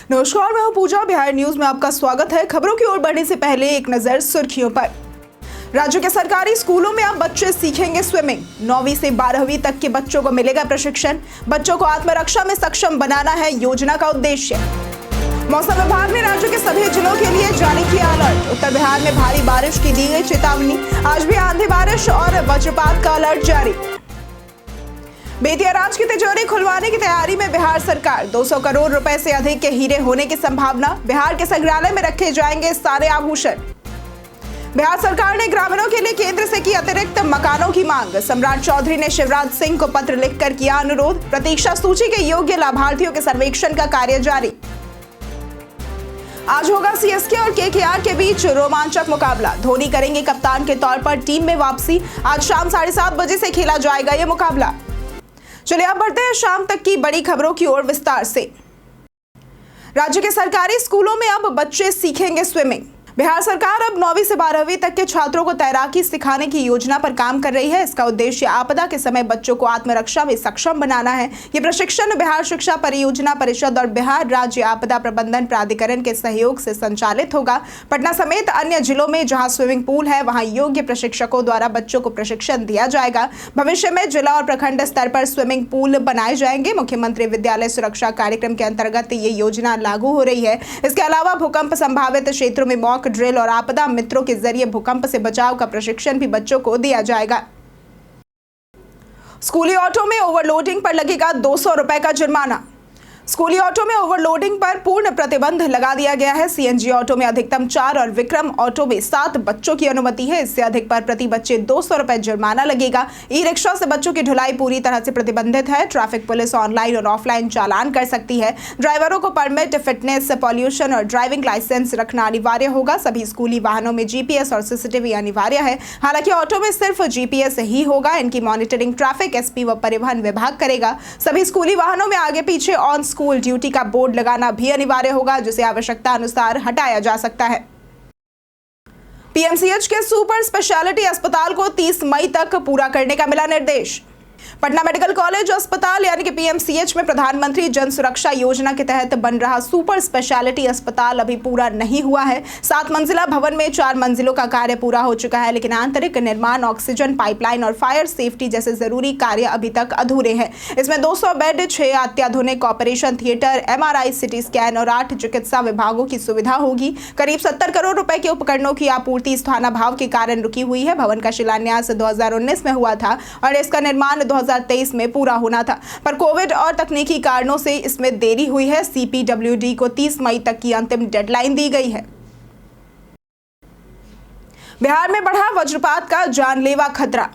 नमस्कार, मैं हूं पूजा। बिहार न्यूज में आपका स्वागत है। खबरों की ओर बढ़ने से पहले एक नजर सुर्खियों पर। राज्य के सरकारी स्कूलों में अब बच्चे सीखेंगे स्विमिंग। 9वीं से 12वीं तक के बच्चों को मिलेगा प्रशिक्षण। बच्चों को आत्मरक्षा में सक्षम बनाना है योजना का उद्देश्य। मौसम विभाग ने राज्य के सभी जिलों के लिए जारी किया अलर्ट। उत्तर बिहार में भारी बारिश की दी गई चेतावनी। आज भी आंधी बारिश और वज्रपात का अलर्ट जारी। बेतिया राज की तिजोरी खुलवाने की तैयारी में बिहार सरकार। 200 करोड़ रुपए से अधिक के हीरे होने की संभावना। बिहार के संग्रहालय में रखे जाएंगे सारे आभूषण। बिहार सरकार ने ग्रामीणों के लिए केंद्र से की अतिरिक्त मकानों की मांग। सम्राट चौधरी ने शिवराज सिंह को पत्र लिखकर किया अनुरोध। प्रतीक्षा सूची के योग्य लाभार्थियों के सर्वेक्षण का कार्य जारी। आज होगा सीएसके और केकेआर के बीच रोमांचक मुकाबला। धोनी करेंगे कप्तान के तौर पर टीम में वापसी। आज शाम 7:30 बजे से खेला जाएगा ये मुकाबला। चलिए अब बढ़ते हैं शाम तक की बड़ी खबरों की ओर विस्तार से। राज्य के सरकारी स्कूलों में अब बच्चे सीखेंगे स्विमिंग। बिहार सरकार अब 9वीं से 12वीं तक के छात्रों को तैराकी सिखाने की योजना पर काम कर रही है। इसका उद्देश्य आपदा के समय बच्चों को आत्मरक्षा में सक्षम बनाना है। ये प्रशिक्षण बिहार शिक्षा परियोजना परिषद और बिहार राज्य आपदा प्रबंधन प्राधिकरण के सहयोग से संचालित होगा। पटना समेत अन्य जिलों में जहां स्विमिंग पूल है, वहां योग्य प्रशिक्षकों द्वारा बच्चों को प्रशिक्षण दिया जाएगा। भविष्य में जिला और प्रखंड स्तर पर स्विमिंग पूल बनाए जाएंगे। मुख्यमंत्री विद्यालय सुरक्षा कार्यक्रम के अंतर्गत ये योजना लागू हो रही है। इसके अलावा भूकंप संभावित क्षेत्रों में मॉक ड्रिल और आपदा मित्रों के जरिए भूकंप से बचाव का प्रशिक्षण भी बच्चों को दिया जाएगा। स्कूली ऑटो में ओवरलोडिंग पर लगेगा 200 रुपए का जुर्माना। स्कूली ऑटो में ओवरलोडिंग पर पूर्ण प्रतिबंध लगा दिया गया है। सीएनजी ऑटो में अधिकतम 4 और विक्रम ऑटो में 7 बच्चों की अनुमति है। इससे अधिक पर प्रति बच्चे 200 रुपए जुर्माना लगेगा। ई रिक्शा से बच्चों की ढुलाई पूरी तरह से प्रतिबंधित है। ट्रैफिक पुलिस ऑनलाइन और ऑफलाइन चालान कर सकती है। ड्राइवरों को परमिट, फिटनेस, पॉल्यूशन और ड्राइविंग लाइसेंस रखना अनिवार्य होगा। सभी स्कूली वाहनों में जीपीएस और सीसीटीवी अनिवार्य है। हालांकि ऑटो में सिर्फ जीपीएस ही होगा। इनकी मॉनिटरिंग ट्रैफिक एसपी व परिवहन विभाग करेगा। सभी स्कूली वाहनों में आगे पीछे ऑन स्कूल ड्यूटी का बोर्ड लगाना भी अनिवार्य होगा, जिसे आवश्यकता अनुसार हटाया जा सकता है। पीएमसीएच के सुपर स्पेशलिटी अस्पताल को 30 मई तक पूरा करने का मिला निर्देश। पटना मेडिकल कॉलेज अस्पताल यानी कि पीएमसीएच में प्रधानमंत्री जन सुरक्षा योजना के तहत बन रहा सुपर स्पेशलिटी अस्पताल अभी पूरा नहीं हुआ है। 7 मंजिला भवन में 4 मंजिलों का कार्य पूरा हो चुका है, लेकिन आंतरिक निर्माण, ऑक्सीजन पाइपलाइन और फायर सेफ्टी जैसे जरूरी कार्य अभी तक अधूरे हैं। इसमें 200 बेड, 6 अत्याधुनिक operation theatre, MRI, CT scan और 8 चिकित्सा विभागों की सुविधा होगी। करीब 70 करोड़ रुपए के उपकरणों की आपूर्ति स्थानाभाव के कारण रुकी हुई है। भवन का शिलान्यास 2019 में हुआ था और इसका निर्माण 2023 में पूरा होना था, पर कोविड और तकनीकी कारणों से इसमें देरी हुई है। सीपीडब्ल्यूडी को 30 मई तक की अंतिम डेडलाइन दी गई है। बिहार में बढ़ा वज्रपात का जानलेवा खतरा।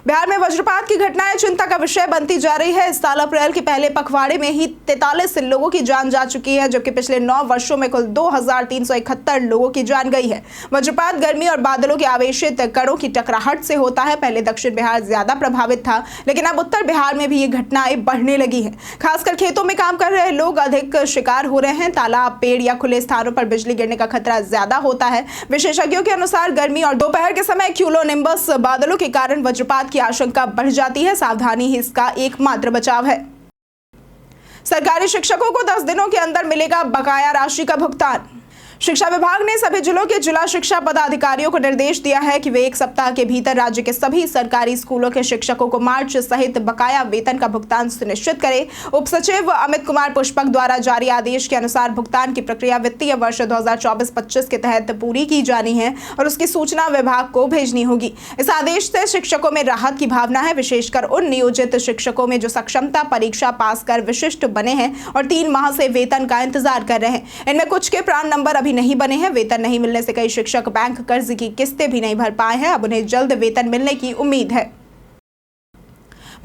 बिहार में वज्रपात की घटनाएं चिंता का विषय बनती जा रही है। इस साल अप्रैल के पहले पखवाड़े में ही 43 लोगों की जान जा चुकी है, जबकि पिछले 9 वर्षों में कुल 2371 लोगों की जान गई है। वज्रपात गर्मी और बादलों के आवेशित कणों की टकराहट से होता है। पहले दक्षिण बिहार ज्यादा प्रभावित था, लेकिन अब उत्तर बिहार में भी ये घटनाएं बढ़ने लगी हैं। खासकर खेतों में काम कर रहे लोग अधिक शिकार हो रहे हैं। तालाब, पेड़ या खुले स्थानों पर बिजली गिरने का खतरा ज्यादा होता है। विशेषज्ञों के अनुसार गर्मी और दोपहर के समय क्यूलोनिम्बस बादलों के कारण वज्रपात की आशंका बढ़ जाती है। सावधानी ही इसका एकमात्र बचाव है। सरकारी शिक्षकों को 10 दिनों के अंदर मिलेगा बकाया राशि का भुगतान। शिक्षा विभाग ने सभी जिलों के जिला शिक्षा पदाधिकारियों को निर्देश दिया है कि वे 1 सप्ताह के भीतर राज्य के सभी सरकारी स्कूलों के शिक्षकों को मार्च सहित बकाया वेतन का भुगतान सुनिश्चित करें। उप सचिव अमित कुमार पुष्पक द्वारा जारी आदेश के अनुसार भुगतान की प्रक्रिया वित्तीय वर्ष 2024-25 के तहत पूरी की जानी है और उसकी सूचना विभाग को भेजनी होगी। इस आदेश से शिक्षकों में राहत की भावना है, विशेषकर उन नियोजित शिक्षकों में जो सक्षमता परीक्षा पास कर विशिष्ट बने हैं और 3 माह से वेतन का इंतजार कर रहे हैं। इनमें कुछ के प्राण नंबर अभी नहीं बने हैं। वेतन नहीं मिलने से कई शिक्षक बैंक कर्ज की किस्तें भी नहीं भर पाए हैं। अब उन्हें जल्द वेतन मिलने की उम्मीद है।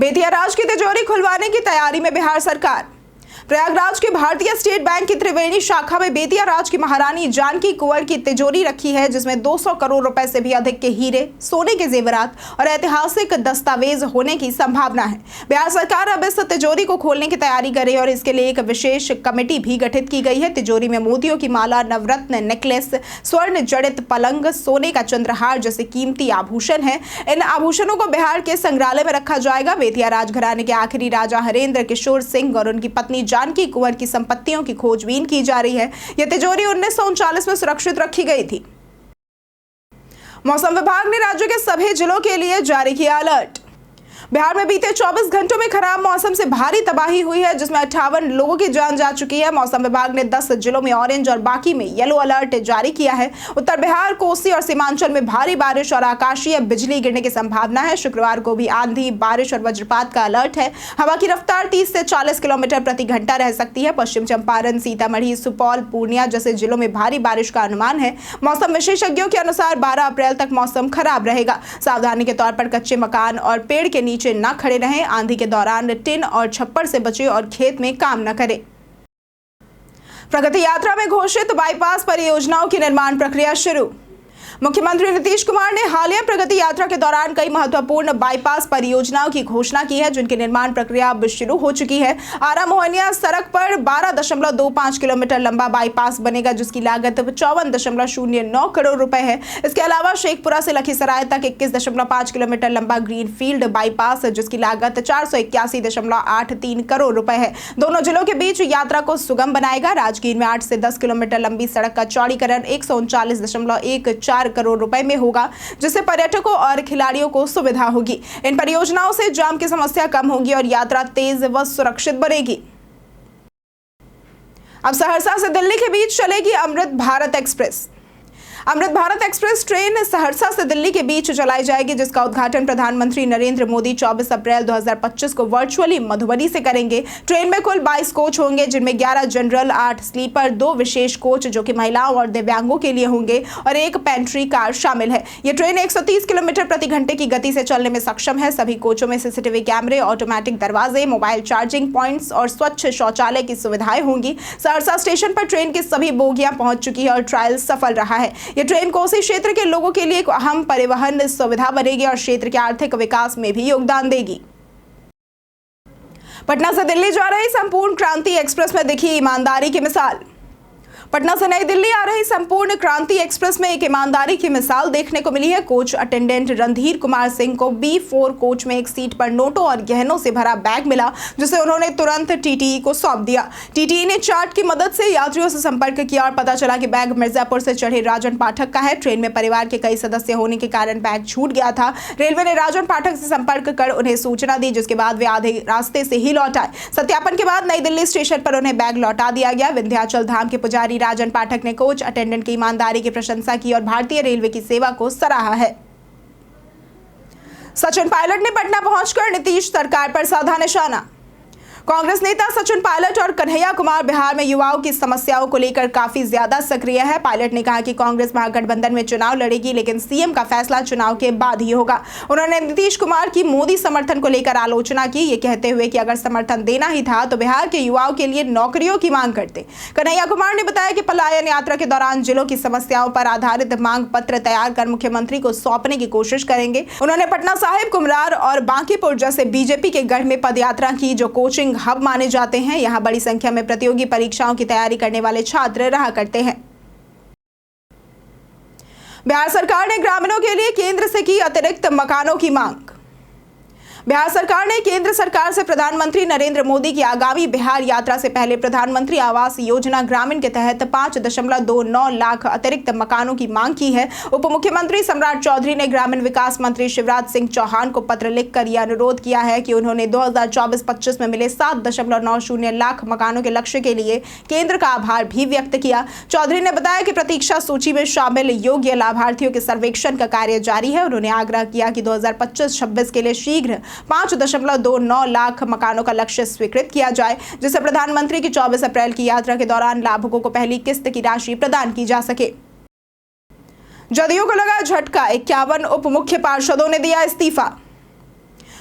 बेतिया राज की तिजोरी खुलवाने की तैयारी में बिहार सरकार। प्रयागराज के भारतीय स्टेट बैंक की त्रिवेणी शाखा में बेतिया राज की महारानी जानकी कुंवर की तिजोरी रखी है, जिसमें 200 करोड़ रुपए से भी अधिक के हीरे, सोने के जेवरात और ऐतिहासिक दस्तावेज होने की संभावना है। बिहार सरकार अब इस तिजोरी को खोलने की तैयारी कर रही है और इसके लिए एक विशेष कमेटी भी गठित की गई है। तिजोरी में मोतियों की माला, नवरत्न नेकलेस, स्वर्ण जड़ित पलंग, सोने का चंद्रहार जैसे कीमती आभूषण है। इन आभूषणों को बिहार के संग्रहालय में रखा जाएगा। बेतिया राजघराने के आखिरी राजा हरेंद्र किशोर सिंह और उनकी पत्नी जानकी कुंवर की संपत्तियों की खोजबीन की जा रही है। यह तिजोरी 1939 में सुरक्षित रखी गई थी। मौसम विभाग ने राज्य के सभी जिलों के लिए जारी किया अलर्ट। बिहार में बीते 24 घंटों में खराब मौसम से भारी तबाही हुई है, जिसमें 58 लोगों की जान जा चुकी है। मौसम विभाग ने 10 जिलों में ऑरेंज और बाकी में येलो अलर्ट जारी किया है। उत्तर बिहार, कोसी और सीमांचल में भारी बारिश और आकाशीय बिजली गिरने की संभावना है। शुक्रवार को भी आंधी, बारिश और वज्रपात का अलर्ट है। हवा की रफ्तार 30 से 40 किलोमीटर प्रति घंटा रह सकती है। पश्चिम चंपारण, सीतामढ़ी, सुपौल, पूर्णिया जैसे जिलों में भारी बारिश का अनुमान है। मौसम विशेषज्ञों के अनुसार 12 अप्रैल तक मौसम खराब रहेगा। सावधानी के तौर पर कच्चे मकान और पेड़ के नीचे न खड़े रहें। आंधी के दौरान टिन और छप्पर से बचें और खेत में काम न करें। प्रगति यात्रा में घोषित बाईपास परियोजनाओं की निर्माण प्रक्रिया शुरू। मुख्यमंत्री नीतीश कुमार ने हालिया प्रगति यात्रा के दौरान कई महत्वपूर्ण बाईपास परियोजनाओं की घोषणा की है, जिनकी निर्माण प्रक्रिया अब शुरू हो चुकी है। आरा मोहनिया सड़क पर 12.25 किलोमीटर लंबा बाईपास बनेगा, जिसकी लागत 54.09 करोड़ रुपए है। इसके अलावा शेखपुरा से लखीसराय तक 21.5 किलोमीटर लंबा ग्रीनफील्ड बाईपास, जिसकी लागत 481.83 करोड़ रुपए है, दोनों जिलों के बीच यात्रा को सुगम बनाएगा। राजगीर में 8 से 10 किलोमीटर लंबी सड़क का चौड़ीकरण 139.14 करोड़ रुपए में होगा, जिससे पर्यटकों और खिलाड़ियों को सुविधा होगी। इन परियोजनाओं से जाम की समस्या कम होगी और यात्रा तेज व सुरक्षित बनेगी। अब सहरसा से दिल्ली के बीच चलेगी Amrit Bharat express. Amrit Bharat express train Saharsa से दिल्ली के बीच चलाई जाएगी, जिसका उद्घाटन प्रधानमंत्री नरेंद्र मोदी 24 अप्रैल 2025 को वर्चुअली मधुबनी से करेंगे। ट्रेन में कुल 22 कोच होंगे, जिनमें 11 जनरल, 8 स्लीपर, 2 विशेष कोच जो कि महिलाओं और दिव्यांगों के लिए होंगे और 1 पेंट्री कार शामिल है। यह ट्रेन 130 किलोमीटर प्रति घंटे की गति से चलने में सक्षम है। सभी कोचों में सीसीटीवी कैमरे, ऑटोमेटिक दरवाजे, मोबाइल चार्जिंग पॉइंट्स और स्वच्छ शौचालय की सुविधाएं होंगी। सहरसा स्टेशन पर ट्रेन की सभी बोगियां पहुंच चुकी है और ट्रायल सफल रहा है। ये ट्रेन कोसी क्षेत्र के लोगों के लिए एक अहम परिवहन सुविधा बनेगी और क्षेत्र के आर्थिक विकास में भी योगदान देगी। पटना से दिल्ली जा रही संपूर्ण क्रांति एक्सप्रेस में दिखी ईमानदारी की मिसाल। पटना से नई दिल्ली आ रही संपूर्ण क्रांति एक्सप्रेस में एक ईमानदारी की मिसाल देखने को मिली है। कोच अटेंडेंट रणधीर कुमार सिंह को B4 कोच में एक सीट पर नोटों और गहनों से भरा बैग मिला, जिसे उन्होंने तुरंत टीटीई को सौंप दिया। टीटीई ने चार्ट की मदद से यात्रियों से संपर्क किया और पता चला कि बैग मिर्जापुर से चढ़े राजन पाठक का है। ट्रेन में परिवार के कई सदस्य होने के कारण बैग छूट गया था। रेलवे ने राजन पाठक से संपर्क कर उन्हें सूचना दी, जिसके बाद वे आधे रास्ते से ही लौट आए। सत्यापन के बाद नई दिल्ली स्टेशन पर उन्हें बैग लौटा दिया गया। विंध्याचल धाम के पुजारी राजन पाठक ने कोच अटेंडेंट की ईमानदारी की प्रशंसा की और भारतीय रेलवे की सेवा को सराहा है। सचिन पायलट ने पटना पहुंचकर नीतीश सरकार पर साधा निशाना। कांग्रेस नेता सचिन पायलट और कन्हैया कुमार बिहार में युवाओं की समस्याओं को लेकर काफी ज्यादा सक्रिय है। पायलट ने कहा कि कांग्रेस महागठबंधन में चुनाव लड़ेगी, लेकिन सीएम का फैसला चुनाव के बाद ही होगा। उन्होंने नीतीश कुमार की मोदी समर्थन को लेकर आलोचना की, ये कहते हुए कि अगर समर्थन देना ही था तो बिहार के युवाओं के लिए नौकरियों की मांग करते। कन्हैया कुमार ने बताया कि पलायन यात्रा के दौरान जिलों की समस्याओं पर आधारित मांग पत्र तैयार कर मुख्यमंत्री को सौंपने की कोशिश करेंगे। उन्होंने पटना साहिब, कुम्हरार और बांकीपुर जैसे बीजेपी के गढ़ में पदयात्रा की, जो कोचिंग हब माने जाते हैं। यहां बड़ी संख्या में प्रतियोगी परीक्षाओं की तैयारी करने वाले छात्र रहा करते हैं। बिहार सरकार ने ग्रामीणों के लिए केंद्र से की अतिरिक्त मकानों की मांग। बिहार सरकार ने केंद्र सरकार से प्रधानमंत्री नरेंद्र मोदी की आगामी बिहार यात्रा से पहले प्रधानमंत्री आवास योजना ग्रामीण के तहत 5.29 लाख अतिरिक्त मकानों की मांग की है। उप मुख्यमंत्री सम्राट चौधरी ने ग्रामीण विकास मंत्री शिवराज सिंह चौहान को पत्र लिखकर यह अनुरोध किया है कि उन्होंने 2024-25 में मिले 7.90 लाख मकानों के लक्ष्य के लिए केंद्र का आभार भी व्यक्त किया। चौधरी ने बताया कि प्रतीक्षा सूची में शामिल योग्य लाभार्थियों के सर्वेक्षण का कार्य जारी है। उन्होंने आग्रह किया कि 2025-26 के लिए शीघ्र 5.29 लाख मकानों का लक्ष्य स्वीकृत किया जाए, जिससे प्रधानमंत्री की 24 अप्रैल की यात्रा के दौरान लाभुकों को पहली किस्त की राशि प्रदान की जा सके। जदयू को लगा झटका, 51 उप मुख्य पार्षदों ने दिया इस्तीफा।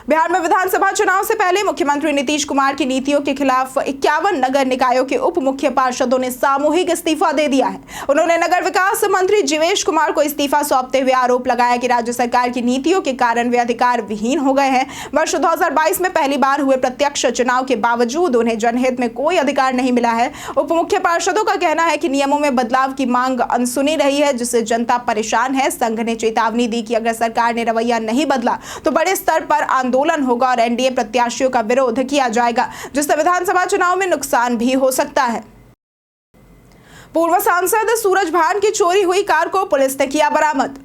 बिहार में विधानसभा चुनाव से पहले मुख्यमंत्री नीतीश कुमार की नीतियों के खिलाफ 51 नगर निकायों के उप मुख्य पार्षदों ने सामूहिक इस्तीफा दे दिया है। उन्होंने नगर विकास मंत्री जीवेश कुमार को इस्तीफा सौंपते हुए आरोप लगाया कि राज्य सरकार की नीतियों के कारण वे अधिकार विहीन हो गए हैं। वर्ष 2022 में पहली बार हुए प्रत्यक्ष चुनाव के बावजूद उन्हें जनहित में कोई अधिकार नहीं मिला है। उप मुख्य पार्षदों का कहना है कि नियमों में बदलाव की मांग अनसुनी रही है, जिससे जनता परेशान है। संघ ने चेतावनी दी कि अगर सरकार ने रवैया नहीं बदला तो बड़े स्तर पर आंदोलन आंदोलन होगा और एनडीए प्रत्याशियों का विरोध किया जाएगा, जिससे विधानसभा चुनाव में नुकसान भी हो सकता है। पूर्व सांसद सूरज भान की चोरी हुई कार को पुलिस ने किया बरामद।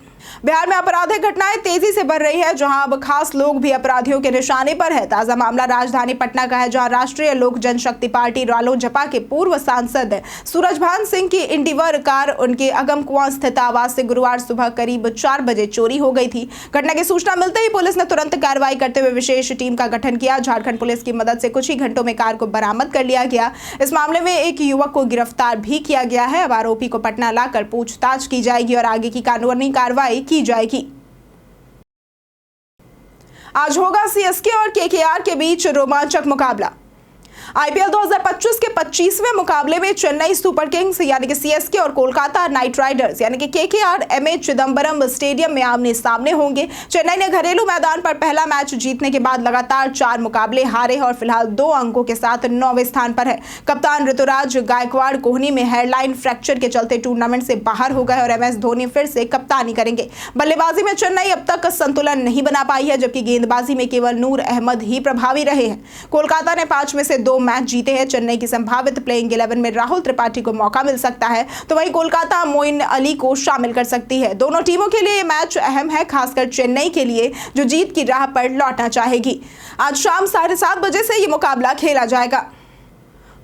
बिहार में आपराधिक घटनाएं तेजी से बढ़ रही है, जहां अब खास लोग भी अपराधियों के निशाने पर है। ताजा मामला राजधानी पटना का है, जहां राष्ट्रीय लोक जनशक्ति पार्टी रालोजपा के पूर्व सांसद सूरज भान सिंह की इंडिवर कार उनके अगमकुआं स्थित आवास से गुरुवार सुबह करीब 4 बजे चोरी हो गई थी। घटना की सूचना मिलते ही पुलिस ने तुरंत कार्रवाई करते हुए विशेष टीम का गठन किया। झारखंड पुलिस की मदद से कुछ ही घंटों में कार को बरामद कर लिया गया। इस मामले में एक युवक को गिरफ्तार भी किया गया है। अब आरोपी को पटना लाकर पूछताछ की जाएगी और आगे की कानूनी कार्रवाई की जाएगी। आज होगा सीएसके और केकेआर के बीच रोमांचक मुकाबला। आईपीएल 2025 के 25वें मुकाबले में चेन्नई सुपर किंग्स यानी कि सीएसके और कोलकाता नाइट राइडर्स यानी कि केकेआर एमए चिदंबरम स्टेडियम में आमने सामने होंगे। चेन्नई ने घरेलू मैदान पर पहला मैच जीतने के बाद लगातार 4 मुकाबले हारे और फिलहाल 2 अंकों के साथ 9वें स्थान पर है। कप्तान ऋतुराज गायकवाड़ कोहनी में हेडलाइन फ्रैक्चर के चलते टूर्नामेंट से बाहर हो गए और एमएस धोनी फिर से कप्तानी करेंगे। बल्लेबाजी में चेन्नई अब तक संतुलन नहीं बना पाई है, जबकि गेंदबाजी में केवल नूर अहमद ही प्रभावी रहे हैं। कोलकाता ने 5 में से 2 मैच जीते हैं। चेन्नई की संभावित प्लेइंग 11 में राहुल त्रिपाठी को मौका मिल सकता है, तो वहीं कोलकाता मोइन अली को शामिल कर सकती है। दोनों टीमों के लिए ये मैच अहम है, खासकर चेन्नई के लिए जो जीत की राह पर लौटना चाहेगी। आज शाम 7:30 बजे से ये मुकाबला खेला जाएगा।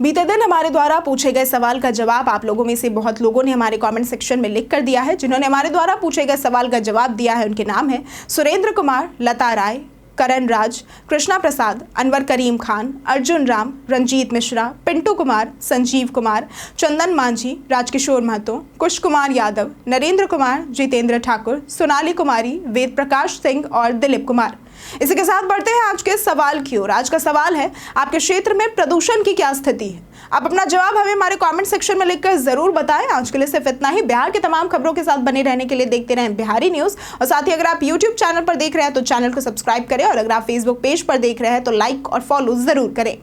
बीते दिन हमारे द्वारा पूछे गए सवाल का जवाब आप लोगों में से बहुत लोगों ने हमारे कमेंट सेक्शन में लिख कर दिया है। जिन्होंने हमारे द्वारा पूछे गए सवाल का जवाब दिया है उनके नाम है सुरेंद्र कुमार, लता राय, करण राज, कृष्णा प्रसाद, अनवर करीम खान, अर्जुन राम, रंजीत मिश्रा, पिंटू कुमार, संजीव कुमार, चंदन मांझी, राजकिशोर महतो, कुश कुमार यादव, नरेंद्र कुमार, जितेंद्र ठाकुर, सोनाली कुमारी, वेद प्रकाश सिंह और दिलीप कुमार। इसी के साथ बढ़ते हैं आज के सवाल की ओर। आज का सवाल है, आपके क्षेत्र में प्रदूषण की क्या स्थिति है? आप अपना जवाब हमें हमारे कमेंट सेक्शन में लिखकर जरूर बताएं। आज के लिए सिर्फ इतना ही। बिहार की तमाम खबरों के साथ बने रहने के लिए देखते रहें बिहारी न्यूज। और साथ ही अगर आप यूट्यूब चैनल पर देख रहे हैं तो चैनल को सब्सक्राइब करें और अगर आप फेसबुक पेज पर देख रहे हैं तो लाइक और फॉलो जरूर करें।